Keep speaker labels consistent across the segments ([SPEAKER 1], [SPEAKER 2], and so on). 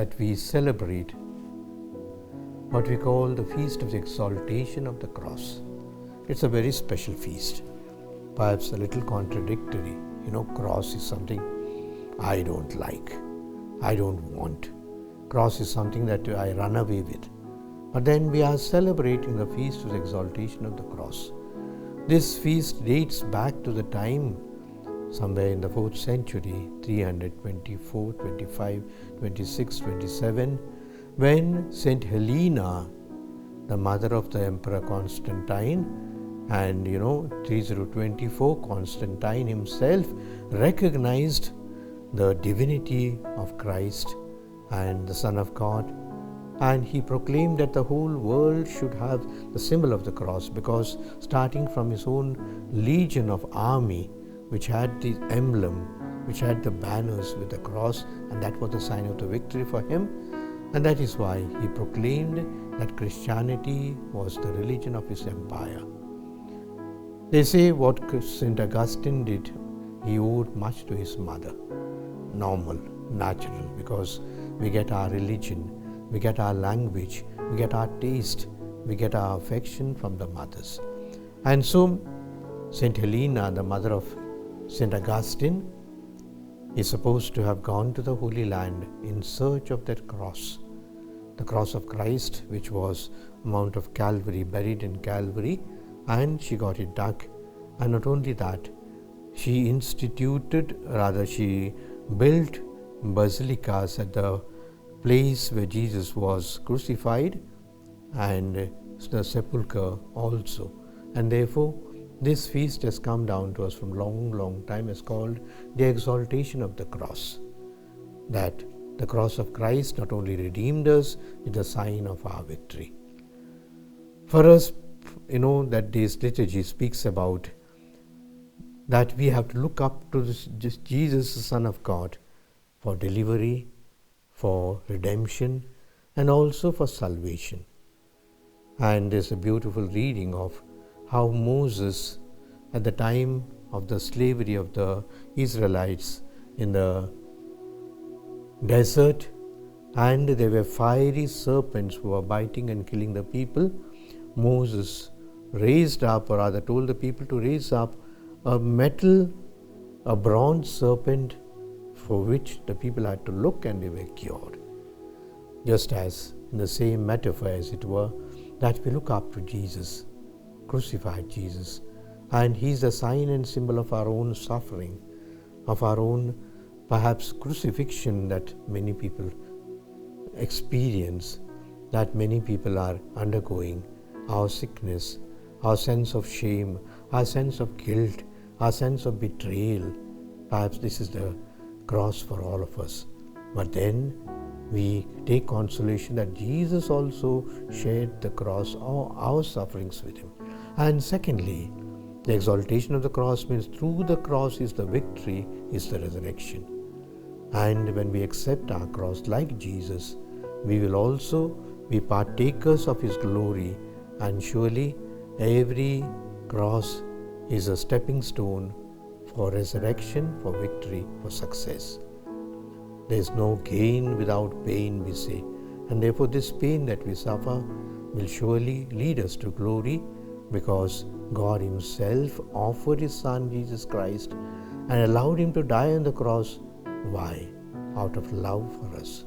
[SPEAKER 1] that we celebrate what we call the Feast of the Exaltation of the Cross. It's a very special feast, perhaps a little contradictory. Cross is something I don't like, I don't want. Cross is something that I run away with. But then we are celebrating the Feast of the Exaltation of the Cross. This feast dates back to the time somewhere in the 4th century, 324, 25, 26, 27, when Saint Helena, the mother of the Emperor Constantine, and 3024, Constantine himself recognized the divinity of Christ and the Son of God, and he proclaimed that the whole world should have the symbol of the cross, because starting from his own legion of army, which had the emblem, which had the banners with the cross, and that was the sign of the victory for him. And that is why he proclaimed that Christianity was the religion of his empire. They say what St. Augustine did, he owed much to his mother. Normal, natural, because we get our religion, we get our language, we get our taste, we get our affection from the mothers. And so St. Helena, the mother of St. Augustine, is supposed to have gone to the Holy Land in search of that cross, the cross of Christ, which was Mount of Calvary, buried in Calvary, and she got it dug. And not only that, she built basilicas at the place where Jesus was crucified, and the sepulchre also. And therefore, this feast has come down to us from long time, is called the Exaltation of the Cross. That the cross of Christ not only redeemed us, it is a sign of our victory. For us, that this liturgy speaks about that we have to look up to Jesus, the Son of God, for delivery, for redemption, and also for salvation. And there's a beautiful reading of how Moses, at the time of the slavery of the Israelites in the desert, and there were fiery serpents who were biting and killing the people, Moses raised up, or rather told the people to raise up a bronze serpent for which the people had to look, and they were cured. Just as in the same metaphor, as it were, that we look up to Jesus, crucified Jesus, and He is the sign and symbol of our own suffering, of our own perhaps crucifixion that many people experience, that many people are undergoing, our sickness, our sense of shame, our sense of guilt, our sense of betrayal. Perhaps this is the cross for all of us. But then we take consolation that Jesus also shared the cross, or our sufferings with Him. And secondly, the exaltation of the cross means through the cross is the victory, is the resurrection. And when we accept our cross like Jesus, we will also be partakers of His glory. And surely every cross is a stepping stone for resurrection, for victory, for success. There is no gain without pain, we say. And therefore this pain that we suffer will surely lead us to glory, because God Himself offered His Son Jesus Christ and allowed Him to die on the cross. Why? Out of love for us.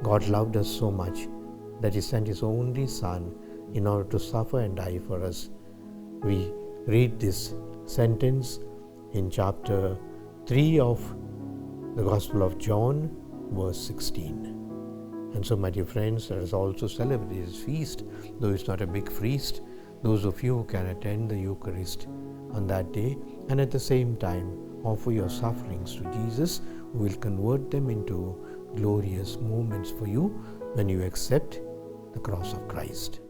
[SPEAKER 1] God loved us so much that He sent His only Son in order to suffer and die for us. We read this sentence in chapter 3 of the Gospel of John, verse 16. And so, my dear friends, let us also celebrate this feast, though it's not a big feast. Those of you who can attend the Eucharist on that day, and at the same time offer your sufferings to Jesus, who will convert them into glorious moments for you when you accept the cross of Christ.